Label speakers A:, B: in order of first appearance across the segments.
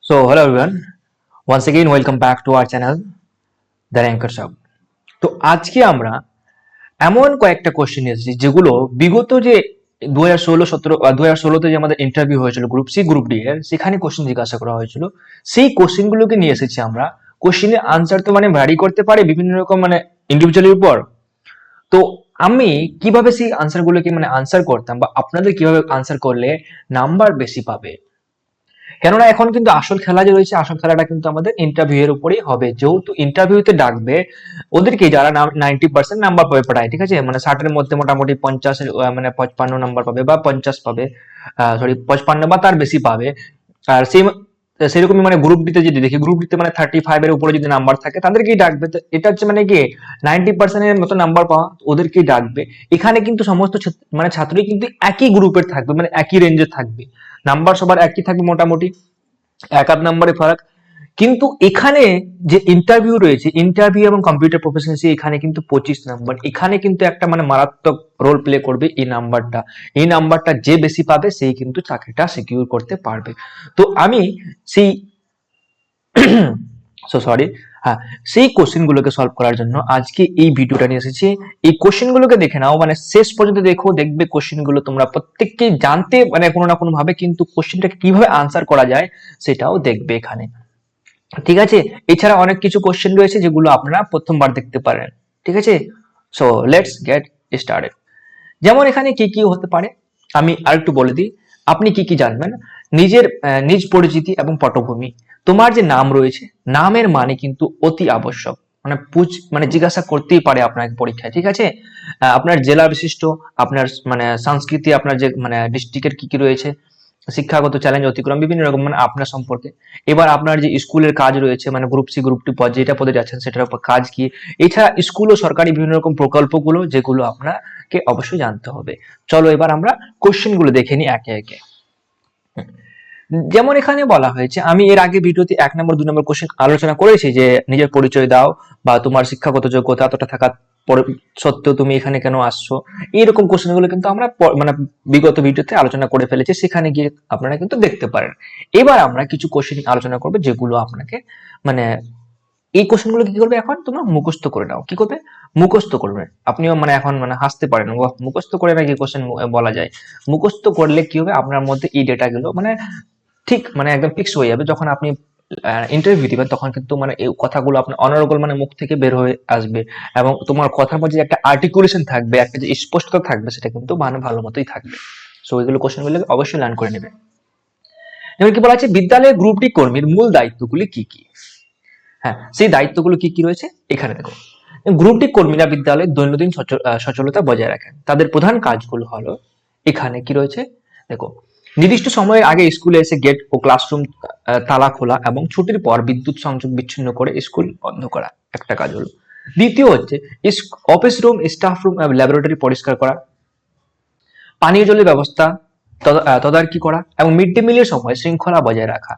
A: So, hello everyone. Once again, welcome back to our channel, The Ranker Shop. তো আজকে আমরা এমন কয়েকটা কোশ্চেন এসেছি যেগুলো বিগত যে 2016 যে আমাদের ইন্টারভিউ হয়েছিল গ্রুপ সি গ্রুপ ডি এর, সেখানে কোশ্চেন জিজ্ঞাসা করা হয়েছিল। সেই কোশ্চেনগুলোকে নিয়ে এসেছি আমরা। কোশ্চেনের আনসার তো মানে ভ্যারি করতে পারে বিভিন্ন রকম মানে ইন্ডিভিজুয়ালের উপর। তো আমি কিভাবে সেই আনসারগুলোকে মানে আনসার করতাম বা আপনাদের কিভাবে আনসার করলে নাম্বার বেশি পাবে, কেননা এখন কিন্তু আসল খেলা যে রয়েছে, আসল খেলাটা কিন্তু আমাদের ইন্টারভিউ এর উপরেই হবে। যেহেতু ইন্টারভিউতে ডাকবে ওদেরকে যারা 90% নাম্বার পাবে প্রায়, ঠিক আছে, মানে 60-এর মধ্যে মোটামুটি 50 মানে 55 নাম্বার পাবে বা 50 পাবে, সরি 55 বা তার বেশি পাবে। আর সেই সেরকমই মানে গ্রুপ ডিতে যদি দেখি, গ্রুপ ডিতে মানে 35 এর উপরে যদি নাম্বার থাকে তাদেরকেই ডাকবে। তো এটা হচ্ছে মানে কি 90% এর মতো নাম্বার পাওয়া, ওদেরকেই ডাকবে। এখানে কিন্তু সমস্ত মানে ছাত্রই কিন্তু একই গ্রুপের থাকবে, মানে একই রেঞ্জে থাকবে, নাম্বার সবার একই থাকবে মোটামুটি, এক আধ নম্বরে ফারাক। কিন্তু এখানে যে ইন্টারভিউ রয়েছে, ইন্টারভিউ এবং কম্পিউটার প্রফিসিয়েন্সি, এখানে কিন্তু 25 নম্বর। এখানে কিন্তু একটা মানে মারাত্মক রোল প্লে করবে এই নাম্বারটা। এই নাম্বারটা যে বেশি পাবে সেই কিন্তু চাকরিটা সিকিউর করতে পারবে। তো আমি সেই সরি, হ্যাঁ, সেই কোশ্চেন গুলোকে সলভ করার জন্য আজকে এই ভিডিওটা নিয়ে এসেছি। এই কোশ্চেন গুলোকে দেখে নাও, মানে শেষ পর্যন্ত দেখো, দেখবে কোশ্চেন গুলো তোমরা প্রত্যেককেই জানতে মানে কোনো না কোনো ভাবে কিন্তু কোশ্চেনটাকে কিভাবে আনসার করা যায় সেটাও দেখবে এখানে, ঠিক আছে। এছাড়া অনেক কিছু কোশ্চেন রয়েছে যেগুলো আপনারা প্রথমবার দেখতে পারেন, ঠিক আছে। So let's get started. যেমন এখানে কি কি হতে পারে আমি আরেকটু বলে দিই। আপনি কি কি জানবেন? নিজের নিজ পরিচিতি এবং পটভূমি। তোমার যে নাম রয়েছে, নামের মানে কিন্তু অতি আবশ্যক। মানে মানে জিজ্ঞাসা করতেই পারে আপনাকে পরীক্ষায়, ঠিক আছে। আপনার জেলা বিশিষ্ট, আপনার মানে সংস্কৃতি, আপনার যে মানে ডিস্ট্রিক্টের কি কি রয়েছে, শিক্ষাগত চ্যালেঞ্জ অতিক্রম, বিভিন্ন রকম মানে আপনার সম্পর্কে। এবার আপনার যে স্কুলের কাজ রয়েছে, মানে গ্রুপ সি গ্রুপ টু পদ যেটা পদে যাচ্ছেন সেটার উপর কাজ কি। এছাড়া স্কুল ও সরকারি বিভিন্ন রকম প্রকল্পগুলো যেগুলো আপনাকে অবশ্যই জানতে হবে। চলো এবার আমরা কোশ্চেন গুলো দেখে নিই একে একে। যেমন এখানে বলা হয়েছে, আমি এর আগে ভিডিওতে 1 নম্বর 2 নম্বর কোশ্চেন আলোচনা করেছি যে নিজের পরিচয় দাও বা তোমার শিক্ষাগত যোগ্যতা এতটা থাকার পরে সত্ত্বেও তুমি এখানে কেন আসছো। এইরকম কোশ্চেন গুলো কিন্তু আমরা মানে বিগত ভিডিওতে আলোচনা করে ফেলেছি, সেখানে গিয়ে আপনারা কিন্তু দেখতে পারেন। এবার আমরা কিছু কোশ্চেন আলোচনা করবো যেগুলো আপনাকে মানে এই কোশ্চেন গুলো কি করবে, এখন তোমরা মুখস্থ করে নাও। কি করবে? মুখস্থ করবে। আপনিও মানে এখন মানে হাসতে পারেন, ও মুখস্থ করে নাকি কোশ্চেন বলা যায়। মুখস্থ করলে কি হবে, আপনার মধ্যে এই ডেটা গুলো মানে ঠিক মানে একদম ফিক্স হয়ে যাবে। যখন আপনি ইন্টারভিউ দিবেন তখন কিন্তু মানে এই কথাগুলো আপনার অনর্গল মানে মুখ থেকে বের হয়ে আসবে, এবং তোমার কথার মধ্যে যে একটা আর্টিকুলেশন থাকবে, একটা যে স্পষ্টতা থাকবে, সেটা কিন্তু মানে ভালো মতোই থাকবে। সো এগুলো কোশ্চেন গুলো অবশ্যই লার্ন করে নেবে। যেমন কি বলা আছে, বিদ্যালয়ের গ্রুপ ডি কর্মীর মূল দায়িত্বগুলি কি কি। হ্যাঁ, সেই দায়িত্বগুলো কি কি রয়েছে এখানে দেখো। গ্রুপ ডি কর্মীরা বিদ্যালয়ের দৈনন্দিন সচলতা বজায় রাখেন। তাদের প্রধান কাজগুলো হলো, এখানে কি রয়েছে দেখো, নির্দিষ্ট সময়ের আগে স্কুলে এসে গেট ও ক্লাসরুম তালা খোলা এবং ছুটির পর বিদ্যুৎ সংযোগ বিচ্ছিন্ন করে স্কুল বন্ধ করা একটা কাজ হলো। দ্বিতীয় হচ্ছে অফিস রুম, স্টাফ রুম এবং ল্যাবরেটরি পরিষ্কার করা, পানীয় জলের ব্যবস্থা তদারকি করা এবং মিড ডে মিলের সময় শৃঙ্খলা বজায় রাখা।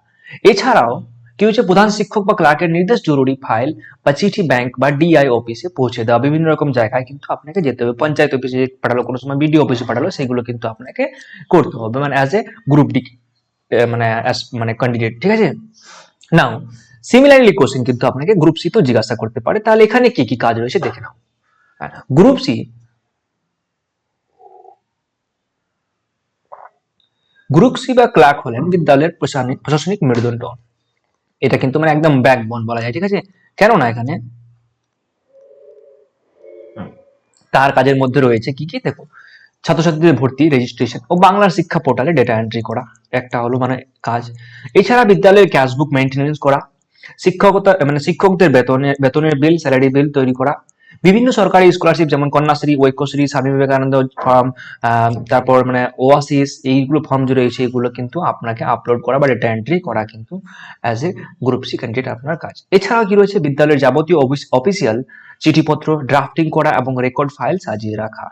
A: এছাড়াও কি হচ্ছে, প্রধান শিক্ষক বা ক্লার্কের নির্দেশ জরুরি ফাইল বা চিঠি ব্যাংক বা ডিআই অফিসে পৌঁছে দেওয়া। বিভিন্ন রকম জায়গায় কিন্তু আপনাকে যেতে হবে, পঞ্চায়েত অফিসে পাঠালো, কোনো সময় বিডিও অফিসে পাঠালো, সেগুলো কিন্তু আপনাকে করতে হবে মানে অ্যাজ এ গ্রুপ ডি মানে মানে ক্যান্ডিডেট, ঠিক আছে। নাও সিমিলারলি কোশ্চেন কিন্তু আপনাকে গ্রুপ সি তো জিজ্ঞাসা করতে পারে। তাহলে এখানে কি কি কাজ রয়েছে দেখে নাও। গ্রুপ সি, গ্রুপ সি বা ক্লার্ক হলেন বিদ্যালয়ের প্রশাসনিক মেরুদণ্ড। এটা কিন্তু মানে একদম ব্যাকবোন বলা যায়, ঠিক আছে। কেননা এখানে তার কাজের মধ্যে রয়েছে কি কি দেখো, ছাত্রছাত্রীদের ভর্তি, রেজিস্ট্রেশন ও বাংলার শিক্ষা পোর্টালে ডেটা এন্ট্রি করা একটা হলো মানে কাজ। এছাড়া বিদ্যালয়ের ক্যাশবুক মেইনটেনেন্স করা, শিক্ষকতা মানে শিক্ষকদের বেতনের বিল, স্যালারি বিল তৈরি করা, বিভিন্ন সরকারি স্কলারশিপ যেমন কন্যাশ্রী, ঐক্যশ্রী, স্বামী বিবেকানন্দ ফর্ম, তারপর মানে ওয়াসিস, এইগুলো ফর্ম যে রয়েছে এগুলো কিন্তু আপনাকে আপলোড করা বা ডেটা এন্ট্রি করা কিন্তু as a group C candidate আপনার কাজ। এছাড়াও কি রয়েছে, বিদ্যালয়ের যাবতীয় অফিসিয়াল চিঠিপত্র ড্রাফটিং করা এবং রেকর্ড ফাইল সাজিয়ে রাখা,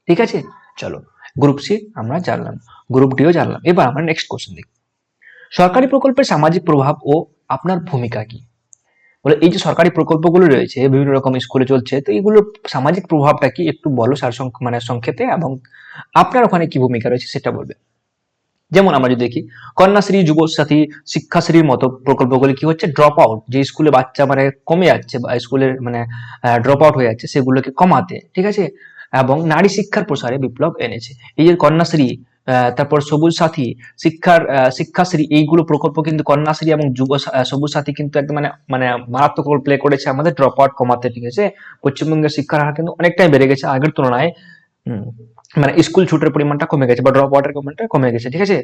A: ঠিক আছে। চলো, গ্রুপ সি আমরা জানলাম, গ্রুপ ডিও জানলাম। এবার আমরা নেক্সট কোশ্চেন দেখি। সরকারি প্রকল্পের সামাজিক প্রভাব ও আপনার ভূমিকা কি। বলে এই যে সরকারি প্রকল্পগুলো রয়েছে বিভিন্ন রকম স্কুলে চলছে, তো এগুলোর সামাজিক প্রভাবটা কি একটু বলো মানে সংক্ষেপে, এবং আপনার ওখানে কি ভূমিকা রয়েছে সেটা বলবে। যেমন আমরা যদি দেখি কন্যাশ্রী, যুবসাথী, শিক্ষাশ্রীর মতো প্রকল্পগুলি কি হচ্ছে, ড্রপ আউট, যে স্কুলে বাচ্চা মানে কমে যাচ্ছে বা স্কুলের মানে ড্রপ আউট হয়ে যাচ্ছে সেগুলোকে কমাতে, ঠিক আছে, এবং নারী শিক্ষার প্রসারে বিপ্লব এনেছে। এই যে কন্যাশ্রী, তারপর সবুজ সাথী, শিক্ষাশ্রী, এইগুলো প্রকল্প কিন্তু কন্যাশ্রী এবং সবুজ সাথী কিন্তু একদম মানে মানে মারাত্মক রোল প্লে করেছে আমাদের ড্রপ আউট কমাতে, ঠিক আছে। পশ্চিমবঙ্গের শিক্ষার হার কিন্তু অনেকটাই বেড়ে গেছে আগের তুলনায়। হুম, মানে স্কুল ছুটের পরিমাণটা কমে গেছে বা ড্রপ আউটের পরিমাণটা কমে গেছে, ঠিক আছে।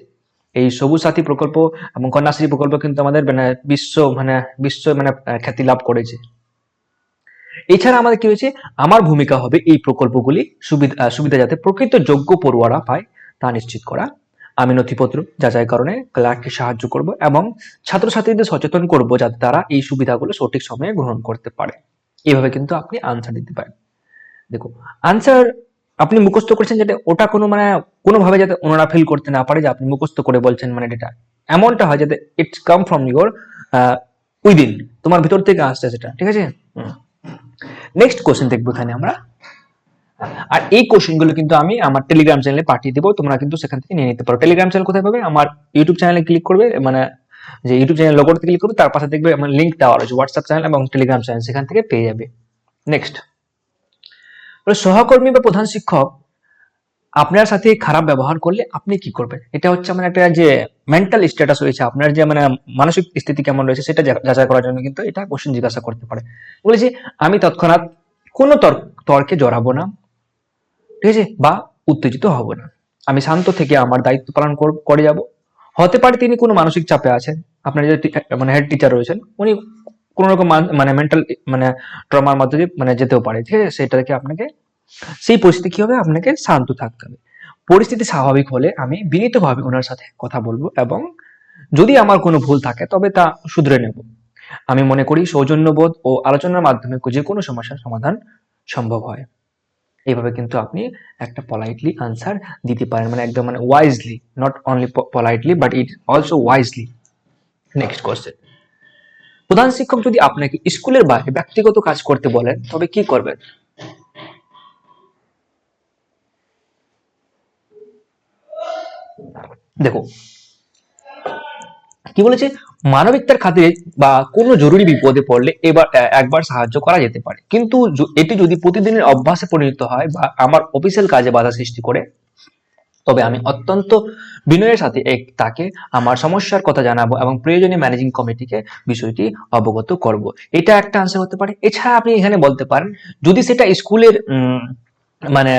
A: এই সবুজ সাথী প্রকল্প এবং কন্যাশ্রী প্রকল্প কিন্তু আমাদের মানে বিশ্ব মানে খ্যাতি লাভ করেছে। এছাড়া আমাদের কি হয়েছে, আমার ভূমিকা হবে এই প্রকল্পগুলি সুবিধা যাতে প্রকৃত যোগ্য পড়ুয়ারা পায় তা নিশ্চিত করা। আমি নথিপত্র যাচাইকরণে ক্লার্ককে সাহায্য করব এবং ছাত্রছাত্রীদের সচেতন করব যাতে তারা এই সুবিধাগুলো সঠিক সময়ে গ্রহণ করতে পারে। এইভাবে কিন্তু আপনি আনসার দিতে পারেন। দেখো, আনসার আপনি মুখস্থ করেছেন যেটা, ওটা কোনো মানে কোনোভাবে যাতে ওনারা ফিল করতে না পারে যে আপনি মুখস্থ করে বলছেন, মানে এটা এমনটা হয় যাতে it's come from your within, তোমার ভিতর থেকে আসছে সেটা, ঠিক আছে। নেক্সট কোশ্চেন দেখবো এখানে আমরা। আর এই কোশ্চেন গুলো কিন্তু আমি আমার টেলিগ্রাম চ্যানেলে পাঠিয়ে দেবো, তোমরা কিন্তু সেখান থেকে নিয়ে নিতে পারো। টেলিগ্রাম চ্যানেল কোথায় পাবে, আমার ইউটিউব চ্যানেলে ক্লিক করবে, মানে যে ইউটিউব চ্যানেল লোগোতে ক্লিক করবে, তার পাশে দেখবে আমার লিঙ্ক দেওয়া রয়েছে হোয়াটসঅ্যাপ চ্যানেল এবং টেলিগ্রাম চ্যানেল, সেখান থেকে পেয়ে যাবে। নেক্সট, সহকর্মী বা প্রধান শিক্ষক আপনার সাথে খারাপ ব্যবহার করলে আপনি কি করবেন। এটা হচ্ছে মানে একটা যে মেন্টাল স্ট্যাটাস রয়েছে আপনার, যে মানে মানসিক স্থিতি কেমন রয়েছে সেটা যাচাই করার জন্য কিন্তু এটা কোশ্চেন জিজ্ঞাসা করতে পারে। বলেছি আমি তৎক্ষণাৎ কোনো তর্কে জড়াবো না, ঠিক আছে, বা উত্তেজিত হব না। আমি শান্ত থেকে আমার দায়িত্ব পালন করে যাব। হতে পারে তিনি কোনো মানসিক চাপে আছেন, আপনার যে মানে হেড টিচার রয়েছেন উনি কোন রকম মানে মেন্টাল মানে ট্রমার মধ্যে দিয়ে মানে যেতেও পারে, ঠিক আছে। সেটাকে আপনাকে, সেই পরিস্থিতি কি হবে, আপনাকে শান্ত থাকতে হবে। পরিস্থিতি স্বাভাবিক হলে আমি বিনীতভাবে ওনার সাথে কথা বলবো এবং যদি আমার কোনো ভুল থাকে তবে তা শুধরে নেব। আমি মনে করি সৌজন্যবোধ ও আলোচনার মাধ্যমে যে কোনো সমস্যার সমাধান সম্ভব হয়। এইভাবে কিন্তু আপনি একটা পলাইটলি আনসার দিতে পারেন, মানে একদম মানে wisely, not only politely but it also wisely. Next question, প্রধান শিক্ষক যদি আপনাকে স্কুলের বাইরে ব্যক্তিগত কাজ করতে বলেন তবে কি করবেন। দেখো কি বলেছে, মানবিকতার খাতিরে বা কোনো জরুরি বিপদে পড়লে একবার সাহায্য করা যেতে পারে, কিন্তু এটি যদি প্রতিদিনের অভ্যাসে পরিণত হয় বা আমার অফিসিয়াল কাজে বাধা সৃষ্টি করে তবে আমি অত্যন্ত বিনয়ের সাথে তাকে আমার সমস্যার কথা জানাবো এবং প্রয়োজনে ম্যানেজিং কমিটিকে বিষয়টি অবগত করব। এটা একটা আনসার হতে পারে। এছাড়া আপনি এখানে বলতে পারেন যদি সেটা স্কুলের মানে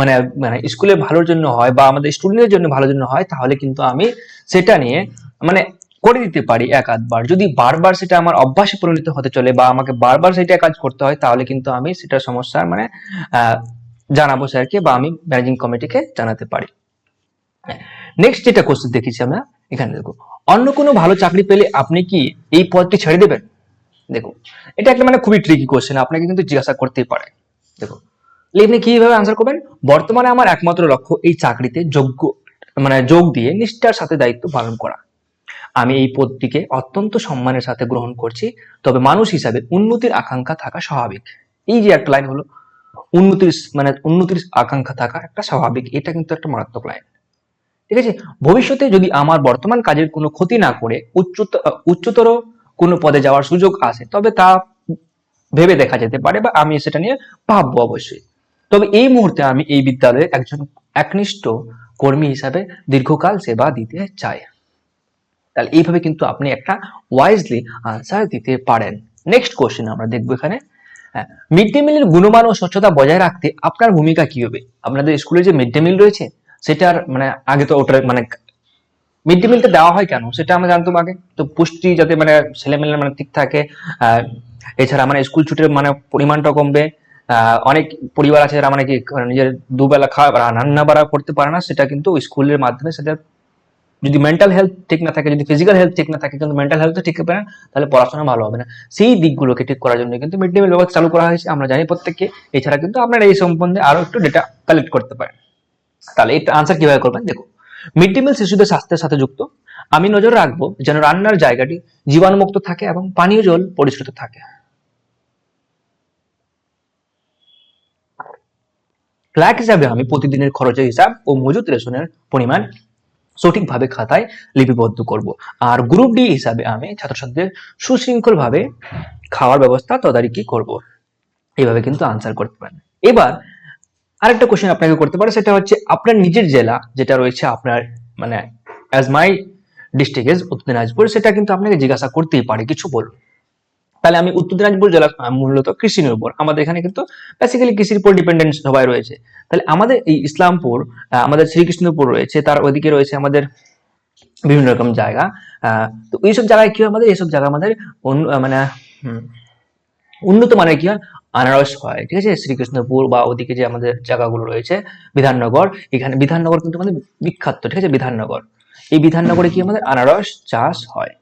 A: মানে মানে স্কুলের ভালোর জন্য হয় বা আমাদের স্টুডেন্টের জন্য ভালোর জন্য হয় তাহলে কিন্তু আমি সেটা নিয়ে মানে করে দিতে পারি এক আধবার। যদি বারবার সেটা আমার অভ্যাসে পরিণত হতে চলে বা আমাকে বারবার সেটা কাজ করতে হয় তাহলে কিন্তু আমি সেটা সমস্যার মানে জানাবো স্যারকে বা আমি ম্যানেজিং কমিটিকে জানাতে পারি। নেক্সট যেটা কোশ্চেন দেখেছি আমরা এখানে, দেখো অন্য কোনো ভালো চাকরি পেলে আপনি কি এই পদটি ছেড়ে দেবেন। দেখো এটা একটা মানে খুবই ট্রিকি কোশ্চেন, আপনাকে কিন্তু জিজ্ঞাসা করতেই পারে। দেখো আপনি কিভাবে আনসার করবেন, বর্তমানে আমার একমাত্র লক্ষ্য এই চাকরিতে যোগ দিয়ে নিষ্ঠার সাথে দায়িত্ব পালন করা। আমি এই পদটিকে অত্যন্ত সম্মানের সাথে গ্রহণ করছি, তবে মানুষ হিসাবে উন্নতির আকাঙ্ক্ষা থাকা স্বাভাবিক। এই যে একটা লাইন হলো, উন্নতির আকাঙ্ক্ষা থাকা একটা স্বাভাবিক, এটা কিন্তু একটা মারাত্মক লাইন, ঠিক আছে। ভবিষ্যতে যদি আমার বর্তমান কাজের কোনো ক্ষতি না করে উচ্চতর কোনো পদে যাওয়ার সুযোগ আসে তবে তা ভেবে দেখা যেতে পারে বা আমি সেটা নিয়ে ভাববো অবশ্যই। তবে এই মুহূর্তে আমি এই বিদ্যালয়ে একজন একনিষ্ঠ কর্মী হিসাবে দীর্ঘকাল সেবা দিতে চাই। তাহলে এইভাবে কিন্তু আপনি একটা ওয়াইজলি আনসার দিতে পারেন। নেক্সট কোশ্চেন আমরা দেখবো এখানে, মিড ডে মিলের গুণমান ও স্বচ্ছতা বজায় রাখতে আপনার ভূমিকা কি হবে। আপনাদের স্কুলে যে মিড ডে মিল রয়েছে সেটার মানে আগে তো ওটার মানে মিড ডে মিলটা দেওয়া হয় কেন সেটা আমরা জানতাম আগে, তো পুষ্টি যাতে মানে ছেলেমেয়েরা মানে ঠিক থাকে। এছাড়া মানে স্কুল ছুটির মানে পরিমাণটা কমবে। অনেক পরিবার আছে যারা মানে কি নিজের দুবেলা খাওয়া রান্না বাড়া করতে পারে না, সেটা কিন্তু স্কুলের মাধ্যমে সেটা, যদি মেন্টাল হেলথ ঠিক না থাকে, যদি ফিজিক্যাল হেলথ ঠিক না থাকে কিন্তু মেন্টাল হেলথ ঠিক হবে না, তাহলে পড়াশোনা ভালো হবে না। সেই দিকগুলোকে ঠিক করার জন্য কিন্তু মিড ডে মিল ব্যবস্থা চালু করা হয়েছে, আমরা জানি প্রত্যেককে। এছাড়া কিন্তু আপনারা এই সম্বন্ধে আরো একটু ডেটা কালেক্ট করতে পারেন। তাহলে এটা আনসার কিভাবে করবেন, দেখো মিড ডে মিল শিশুদের স্বাস্থ্যের সাথে যুক্ত। আমি নজর রাখবো যেন রান্নার জায়গাটি জীবাণুমুক্ত থাকে এবং পানীয় জল পরিষ্কৃত থাকে। ক্লার্ক হিসাবে আমি প্রতিদিনের খরচের হিসাব ও মজুত রেশনের পরিমাণ সঠিকভাবে খাতায় লিপিবদ্ধ করব। আর গ্রুপ ডি হিসাবে আমি ছাত্রছাত্রীদের সুশৃঙ্খলভাবে খাওয়ার ব্যবস্থা তদারকি করব। এইভাবে কিন্তু আনসার করতে পারেন। এবার আরেকটা কোশ্চেন আপনাকে করতে পারে, সেটা হচ্ছে আপনার নিজের জেলা যেটা রয়েছে আপনার মানে অ্যাজ মাই ডিস্ট্রিক্ট ইজ উত্তর দিনাজপুর, সেটা কিন্তু আপনাকে জিজ্ঞাসা করতেই পারে, কিছু বলুন। তাহলে আমি উত্তর দিনাজপুর জেলা মূলত কৃষি নির্ভর, আমাদের এখানে কিন্তু বেসিক্যালি কৃষির উপর ডিপেন্ডেন্ট সবাই রয়েছে। তাহলে আমাদের এই ইসলামপুর, আমাদের শ্রীকৃষ্ণপুর রয়েছে, তার ওইদিকে রয়েছে আমাদের বিভিন্ন রকম জায়গা। তো এইসব জায়গায় কি হয়, আমাদের এইসব জায়গা আমাদের মানে উন্নত মানের কি হয়, আনারস হয়, ঠিক আছে। শ্রীকৃষ্ণপুর বা ওদিকে যে আমাদের জায়গাগুলো রয়েছে, বিধাননগর, এখানে বিধাননগর কিন্তু আমাদের বিখ্যাত, ঠিক আছে, বিধাননগর। এই বিধাননগরে কি আমাদের আনারস চাষ হয়।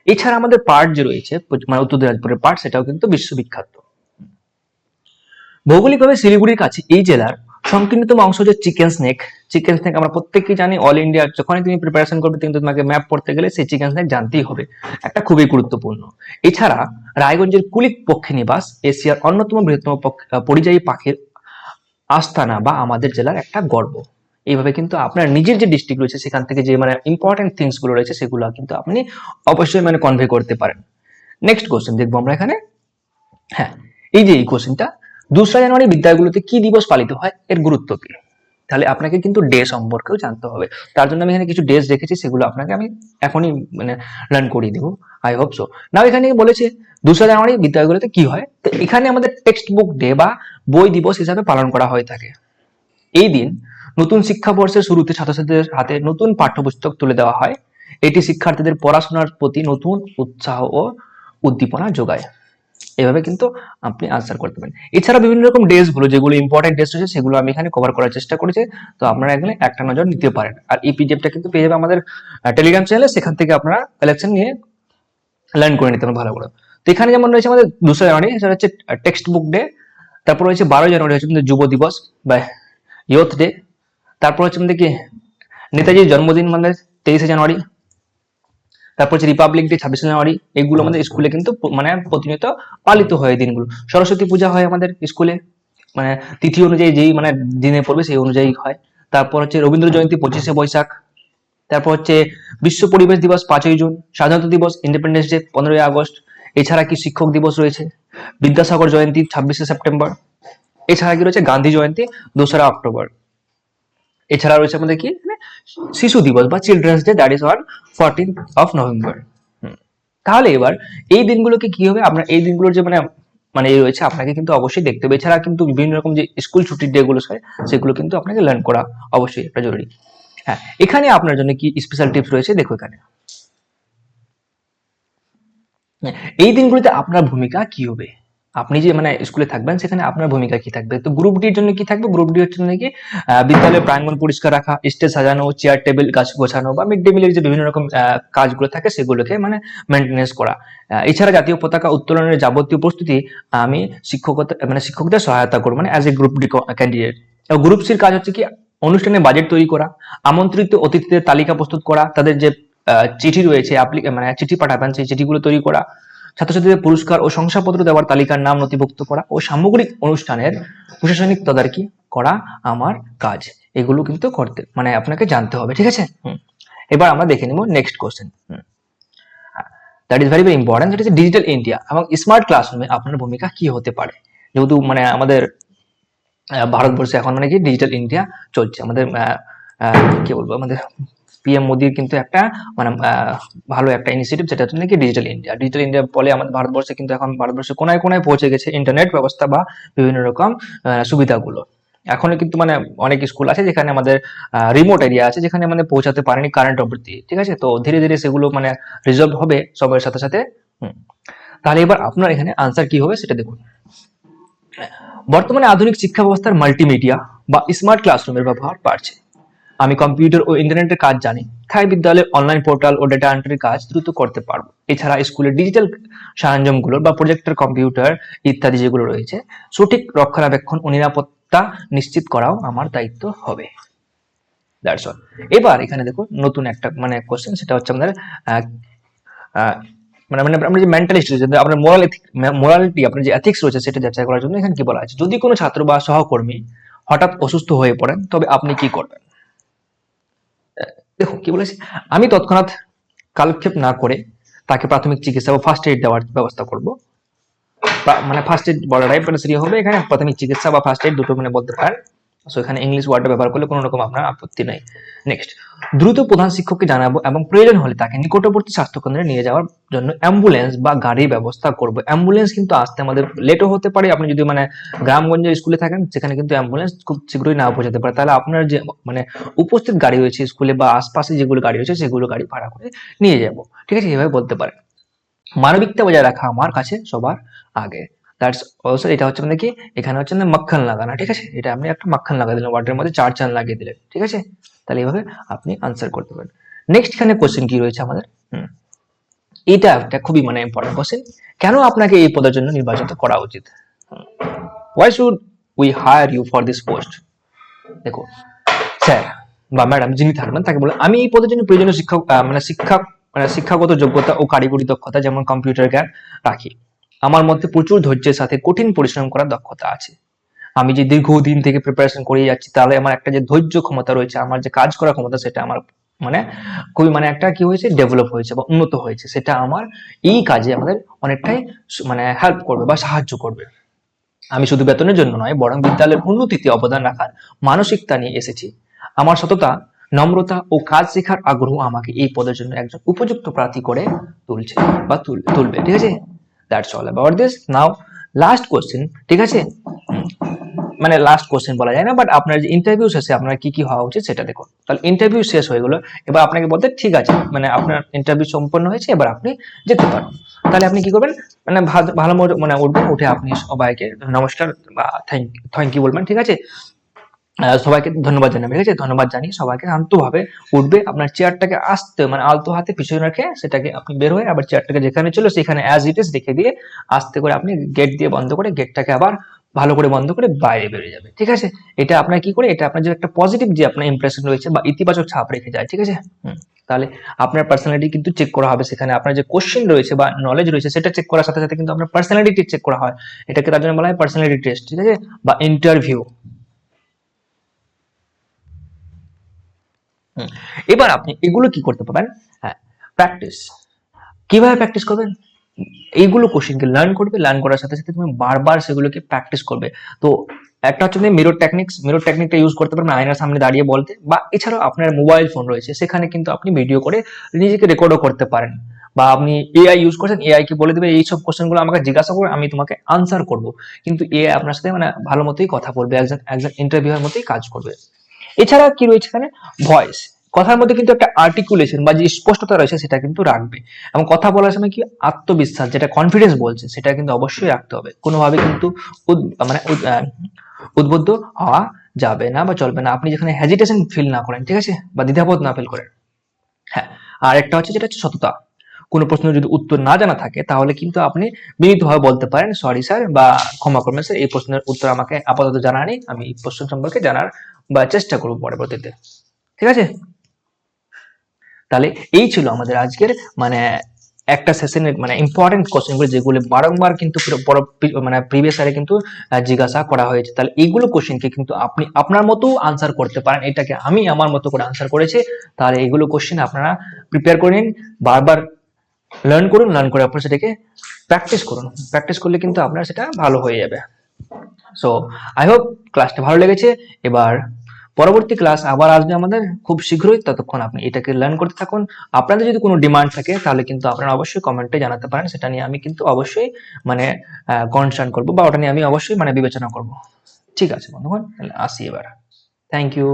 A: এছাড়া আমাদের পাট যে রয়েছে, মানে উত্তর দিনাজপুরের পাট, সেটাও কিন্তু বিশ্ববিখ্যাত। ভৌগোলিকভাবে শিলিগুড়ির কাছে এই জেলার সংকীর্ণতম অংশ হচ্ছে চিকেন স্নেক। চিকেন স্নেক আমরা প্রত্যেকেই জানি, অল ইন্ডিয়া যখনই তুমি প্রিপারেশন করবে কিন্তু তোমাকে ম্যাপ পড়তে গেলে সেই চিকেন স্নেক জানতেই হবে, একটা খুবই গুরুত্বপূর্ণ। এছাড়া রায়গঞ্জের কুলিক পক্ষী নিবাস এশিয়ার অন্যতম বৃহত্তম পরিযায়ী পাখির আস্তানা বা আমাদের জেলার একটা গর্ব। এইভাবে কিন্তু আপনার নিজের যে ডিস্ট্রিক্ট রয়েছে সেখান থেকে যে মানে ইম্পর্টেন্ট থিংস গুলো রয়েছে সেগুলো কিন্তু আপনি অবশ্যই মানে কনভে করতে পারেন। নেক্সট কোশ্চেন দেখবো আমরা এখানে। হ্যাঁ, এই যে এই কোশ্চেনটা, 2রা জানুয়ারি বিদ্যালয়গুলোতে কি দিবস পালিত হয়, এর গুরুত্ব কি? তাহলে আপনাকে কিন্তু ডে সম্পর্কেও জানতে হবে। তার জন্য আমি এখানে কিছু ডেজ রেখেছি, সেগুলো আপনাকে আমি এখনই মানে লার্ন করিয়ে দেবো, আই হোপ সো। নাও এখানে বলেছে 2রা জানুয়ারি বিদ্যালয়গুলোতে কি হয়, তো এখানে আমাদের টেক্সট বুক ডে বা বই দিবস হিসাবে পালন করা হয়ে থাকে। এই দিন নতুন শিক্ষাবর্ষের শুরুতে ছাত্রছাত্রীদের হাতে নতুন পাঠ্যপুস্তক তুলে দেওয়া হয়। এটি শিক্ষার্থীদের পড়াশোনার প্রতি নতুন উৎসাহ ও উদ্দীপনা যোগায়। এভাবে কিন্তু আপনি আনসার করতে পারেন। এছাড়া বিভিন্ন রকম ডেজ গুলো, যেগুলো ইম্পর্টেন্ট ডেজ রয়েছে, সেগুলো আমি এখানে কভার করার চেষ্টা করেছি। তো আপনারা এখানে একটা নজর নিতে পারেন। আর এই পিডিএফটা কিন্তু পেয়ে যাবে আমাদের টেলিগ্রাম চ্যানেলে, সেখান থেকে আপনারা কালেকশন নিয়ে লার্ন করে নিতে পারেন ভালো করে। তো এখানে যেমন রয়েছে আমাদের 2রা জানুয়ারি, সেটা হচ্ছে টেক্সট বুক ডে। তারপর রয়েছে 12 জানুয়ারি হচ্ছে আমাদের যুব দিবস বা ইয়থ ডে। তারপর হচ্ছে আমাদের কি নেতাজির জন্মদিন মানে 23শে জানুয়ারি। তারপর হচ্ছে রিপাবলিক ডে 26শে জানুয়ারি। এগুলো আমাদের স্কুলে কিন্তু মানে প্রতিনিয়ত পালিত হয় এই দিনগুলো। সরস্বতী পূজা হয় আমাদের স্কুলে, মানে তিথি অনুযায়ী যেই মানে দিনে পড়বে সেই অনুযায়ী হয়। তারপর হচ্ছে রবীন্দ্র জয়ন্তী 25শে বৈশাখ। তারপর হচ্ছে বিশ্ব পরিবেশ দিবস 5ই জুন, স্বাধীনতা দিবস ইন্ডিপেন্ডেন্স ডে 15ই আগস্ট। এছাড়া কি শিক্ষক দিবস রয়েছে, বিদ্যাসাগর জয়ন্তী 26শে সেপ্টেম্বর। এছাড়া কি রয়েছে গান্ধী জয়ন্তী 2রা অক্টোবর। এছাড়া রয়েছে আমাদের কি শিশু দিবস বা children's day, that is on 14th November. তাহলে এবার এই দিনগুলোকে কি হবে, আপনার এই দিনগুলোর যে মানে মানে এই রয়েছে আপনাকে কিন্তু অবশ্যই দেখতে হবে। এছাড়া কিন্তু বিভিন্ন রকম যে স্কুল ছুটির ডে গুলো হয়, সেগুলো কিন্তু আপনাকে লার্ন করা অবশ্যই একটা জরুরি। হ্যাঁ, এখানে আপনার জন্য কি স্পেশাল টিপস রয়েছে দেখো এখানে। এই দিনগুলোতে আপনার ভূমিকা কি হবে, আপনি যে মানে স্কুলে থাকবেন সেখানে আপনার ভূমিকা কি থাকবে। তো গ্রুপ ডির জন্য কি থাকবে, গ্রুপ ডি হচ্ছে নাকি বিদ্যালয়ের প্রাঙ্গণ পরিষ্কার রাখা, স্টেজ সাজানো, চেয়ার টেবিল গাছ গোছানো বা মিড ডে মিলের যে বিভিন্ন রকম কাজগুলো থাকে সেগুলোকে মানে মেনটেনেন্স করা। এছাড়া জাতীয় পতাকা উত্তোলনের যাবতীয় প্রস্তুতি আমি শিক্ষকতা মানে শিক্ষকদের সহায়তা করবো মানে as a group D candidate. Group সির কাজ হচ্ছে কি অনুষ্ঠানে বাজেট তৈরি করা, আমন্ত্রিত অতিথিদের তালিকা প্রস্তুত করা, তাদের যে চিঠি রয়েছে মানে চিঠি পাঠাবেন সেই চিঠিগুলো তৈরি করা, ছাত্রছাত্রীদের পুরস্কার ও শংসাপত্র দেওয়ার তালিকার নাম নথিভুক্ত করা ও সামগ্রিক অনুষ্ঠানের প্রশাসনিক তদারকি করা আমার কাজ। এগুলো কিন্তু করতে মানে আপনাকে জানতে হবে, ঠিক আছে। এবার আমরা দেখে নিব next question. That is very very important, যেটা হচ্ছে ডিজিটাল ইন্ডিয়া এবং স্মার্ট ক্লাসরুমে আপনার ভূমিকা কি হতে পারে। যেহেতু মানে আমাদের ভারতবর্ষে এখন মানে কি ডিজিটাল ইন্ডিয়া চলছে, আমাদের কি বলবো, আমাদের পিএম মোদির কিন্তু একটা মানে ভালো একটা ইনিশিয়েটিভ, যেটা হচ্ছে নাকি ডিজিটাল ইন্ডিয়া। ডিজিটাল ইন্ডিয়া বলে আমাদের ভারতবর্ষে কিন্তু এখন ভারতবর্ষে কোনায় কোনায় পৌঁছে গেছে ইন্টারনেট ব্যবস্থা বা বিভিন্ন রকম সুবিধাগুলো। এখনো কিন্তু মানে অনেক স্কুল আছে যেখানে আমাদের রিমোট এরিয়া আছে, যেখানে মানে পৌঁছাতে পারেনি কারেন্ট অবধি, ঠিক আছে। তো ধীরে ধীরে সেগুলো মানে রিজলভ হবে সময়ের সাথে সাথে। তাহলে এবার আপনার এখানে আনসার কি হবে সেটা দেখুন। বর্তমানে আধুনিক শিক্ষা ব্যবস্থার মাল্টিমিডিয়া বা স্মার্ট ক্লাসরুমের ব্যবহার বাড়ছে। আমি কম্পিউটার ও ইন্টারনেটের কাজ জানি, তাই বিদ্যালয়ের অনলাইন পোর্টাল ও ডেটা এন্ট্রির কাজ দ্রুত করতে পারবো। এছাড়া স্কুলের ডিজিটাল সরঞ্জামগুলোর বা প্রজেক্টর, কম্পিউটার ইত্যাদি যেগুলো রয়েছে সঠিক রক্ষণাবেক্ষণ ও নিরাপত্তা নিশ্চিত করাও আমার দায়িত্ব হবে। That's all. এবার এখানে দেখো নতুন একটা মানে কোশ্চেন, সেটা হচ্ছে আমাদের মানে মানে আমরা যে মেন্টালিস্ট রয়েছে, আপনার মোরালিটি, আপনার যে এথিক্স রয়েছে সেটা যাচাই করার জন্য এখানে কি বলা আছে, যদি কোনো ছাত্র বা সহকর্মী হঠাৎ অসুস্থ হয়ে পড়েন তবে আপনি কি করবেন। দেখো কি বলেছি, আমি তৎক্ষণাৎ কালক্ষেপ না করে তাকে প্রাথমিক চিকিৎসা বা ফার্স্ট এইড দেওয়ার ব্যবস্থা করব। মানে ফার্স্ট এড বলাটাই সিরি হবে এখানে, প্রাথমিক চিকিৎসা বা ফার্স্ট এড দুটো মানে বলতে পারেন। সো এখানে ইংলিশ ওয়ার্ডটা ব্যবহার করলে কোনো রকম আপনার আপত্তি নাই। নেক্সট, দ্রুত প্রধান শিক্ষককে জানাবো এবং প্রয়োজন হলে তাকে নিকটবর্তী স্বাস্থ্যকেন্দ্রে নিয়ে যাওয়ার জন্য অ্যাম্বুলেন্স বা গাড়ির ব্যবস্থা করবো। অ্যাম্বুলেন্স কিন্তু আসতে আমাদের লেটও হতে পারে, আপনি যদি মানে গ্রামগঞ্জের স্কুলে থাকেন সেখানে কিন্তু অ্যাম্বুলেন্স খুব শীঘ্রই না পৌঁছাতে পারে, তাহলে আপনার যে মানে উপস্থিত গাড়ি রয়েছে স্কুলে বা আশপাশে যেগুলো গাড়ি রয়েছে সেগুলো গাড়ি ভাড়া করে নিয়ে যাবো, ঠিক আছে, এভাবে বলতে পারেন। মানবিকতা বজায় রাখা আমার কাছে সবার আগে। দ্যাটস অলসো, এটা হচ্ছে মানে কি, এখানে হচ্ছে না মাখন লাগানা, ঠিক আছে, এটা আপনি একটা মাখন লাগা দিলেন, ওয়ার্ডের মধ্যে 4 চাঁদ লাগিয়ে দিলেন, ঠিক আছে। তাহলে এইভাবে আপনি আনসার করতে পারেন। নেক্সট এখানে কোশ্চেন কি রয়েছে আমাদের, এটা একটা খুবই মানে ইম্পর্টেন্ট কোশ্চেন, কেন আপনাকে এই পদের জন্য নির্বাচিত করা উচিত? Why should we hire you for this post? দেখো স্যার বা ম্যাডাম যিনি থাকবেন তাকে বলে, আমি এই পদের জন্য প্রয়োজনীয় শিক্ষক মানে শিক্ষাগত যোগ্যতা ও কারিগরি দক্ষতা যেমন কম্পিউটার জ্ঞান রাখি। আমার মধ্যে প্রচুর ধৈর্যের সাথে কঠিন পরিশ্রম করার দক্ষতা আছে। আমি যে দীর্ঘদিন থেকে প্রিপারেশন করে যাচ্ছি, তাহলে আমার একটা যে ধৈর্য ক্ষমতা রয়েছে, আমার যে কাজ করার ক্ষমতা, সেটা আমার মানে খুবই মানে একটা কি হয়েছে, ডেভেলপ হয়েছে বা উন্নত হয়েছে, সেটা আমার এই কাজে আমাদের অনেকটাই মানে হেল্প করবে বা সাহায্য করবে। আমি শুধু বেতনের জন্য নয়, বরং বিদ্যালয়ের উন্নতিতে অবদান রাখার মানসিকতা নিয়ে এসেছি। আমার সততা, নম্রতা ও কাজ শেখার আগ্রহ আমাকে এই পদের জন্য একজন উপযুক্ত প্রার্থী করে তুলছে বা তুলবে, ঠিক আছে। That's all about this. Now last question, ঠিক আছে, মানে লাস্ট কোশ্চেন বলা যায় না, বাট আপনার যে ইন্টারভিউ শেষে আপনার কি কি হওয়া উচিত সেটা দেখুন। তাহলে ইন্টারভিউ শেষ হয়ে গেলো, এবার আপনাকে বলতে ঠিক আছে, মানে আপনার ইন্টারভিউ সম্পন্ন হয়েছে, এবার আপনি যেতে পারেন। তাহলে আপনি কি করবেন, মানে ভালো মানে উঠবেন, উঠে আপনি সবাইকে নমস্কার বা থ্যাংক ইউ বলবেন, ঠিক আছে। সবাইকে ধন্যবাদ জানাবে, ঠিক আছে, ধন্যবাদ জানিয়ে সবাইকে শান্তভাবে উঠবে, আপনার চেয়ারটাকে আস্তে মানে আলতো হাতে পিছনে রেখে সেটাকে আপনি বের হয়ে আবার চেয়ারটাকে যেখানে ছিল সেখানে অ্যাজ ইট ইজ রেখে দিয়ে আস্তে করে আপনি গেট দিয়ে বন্ধ করে গেটটাকে আবার ভালো করে বন্ধ করে বাইরে বেরিয়ে যাবে, ঠিক আছে। এটা আপনার কি করে, এটা আপনার যে একটা পজিটিভ যে আপনার ইমপ্রেশন রয়েছে বা ইতিবাচক ছাপ রেখে যায়, ঠিক আছে। তাহলে আপনার পার্সোনালিটি কিন্তু চেক করা হবে সেখানে, আপনার যে কোশ্চেন রয়েছে বা নলেজ রয়েছে সেটা চেক করার সাথে সাথে কিন্তু আপনার পার্সোনালিটি চেক করা হয়, এটাকে তার জন্য বলা হয় পার্সোনালিটি টেস্ট, ঠিক আছে, বা ইন্টারভিউ। এবার আপনি এগুলো কি করতে পারবেন, হ্যাঁ, প্র্যাকটিস। কিভাবে প্র্যাকটিস করবেন, এইগুলো কোশ্চেনকে লার্ন করবে, লার্ন করার সাথে সাথে তুমি বারবার সেগুলোকে প্র্যাকটিস করবে। তো একটা হচ্ছে মিরর টেকনিকটা ইউজ করতে পারবেন আয়নার সামনে দাঁড়িয়ে বলতে, বা এছাড়াও আপনার মোবাইল ফোন রয়েছে সেখানে কিন্তু আপনি ভিডিও করে নিজেকে রেকর্ডও করতে পারেন, বা আপনি এআই ইউজ করছেন, এআই কে বলে দেবে এইসব কোশ্চেনগুলো আমাকে জিজ্ঞাসা করে আমি তোমাকে আনসার করব, কিন্তু এআই আপনার সাথে মানে ভালো মতোই কথা বলবে, একজন একজন ইন্টারভিউয়ার মতোই কাজ করবে। এছাড়া কি রয়েছে এখানে, ভয়েস, কথার মধ্যে কিন্তু একটা আর্টিকুলেশন বা যে স্পষ্টতা রয়েছে সেটা কিন্তু রাখবে, এবং কথা বলার সময় কি আত্মবিশ্বাস যেটা কনফিডেন্স বলছে সেটা কিন্তু অবশ্যই রাখতে হবে, কোনোভাবে কিন্তু মানে উদ্বুদ্ধ হওয়া যাবে না বা চলবে না, আপনি যেখানে হেজিটেশন ফিল না করেন, ঠিক আছে, বা দ্বিধাবোধ না ফিল করেন। হ্যাঁ, আর একটা হচ্ছে যেটা হচ্ছে সততা, কোনো প্রশ্ন যদি উত্তর না জানা থাকে তাহলে কিন্তু আপনি বিনীতভাবে বলতে পারেন সরি স্যার বা ক্ষমা করবেন স্যার, এই প্রশ্নের উত্তর আমাকে আপাতত জানা নেই, আমি এই প্রশ্ন সম্পর্কে জানার বা চেষ্টা করবো পরবর্তীতে, ঠিক আছে। তাহলে এই ছিল আমাদের আজকের মানে একটা সেশনের মানে ইম্পর্টেন্ট কোশ্চেনগুলো যেগুলো বারংবার কিন্তু মানে প্রিভিয়াস ইয়ারে কিন্তু জিজ্ঞাসা করা হয়েছে, তাহলে এইগুলো কোশ্চেনকে কিন্তু আপনি আপনার মতো আনসার করতে পারেন, এটাকে আমি আমার মতো করে আনসার করেছি। তাহলে এইগুলো কোশ্চেন আপনারা প্রিপেয়ার করে নিন, বারবার লার্ন করুন, লার্ন করে আপনার সেটাকে প্র্যাকটিস করুন, প্র্যাকটিস করলে কিন্তু আপনার সেটা ভালো হয়ে যাবে। সো আই হোপ ক্লাসটা ভালো লেগেছে। এবার পরবর্তী ক্লাস আবার আসবে আমাদের খুব শীঘ্রই, ততক্ষণ আপনি এটাকে লার্ন করতে থাকুন। আপনাদের যদি কোনো ডিমান্ড থাকে তাহলে কিন্তু আপনারা অবশ্যই কমেন্টে জানাতে পারেন, সেটা নিয়ে আমি কিন্তু অবশ্যই মানে কনসার্ন করবো বা ওটা নিয়ে আমি অবশ্যই মানে বিবেচনা করব। ঠিক আছে বন্ধুগণ, তাহলে আসি এবার। Thank you.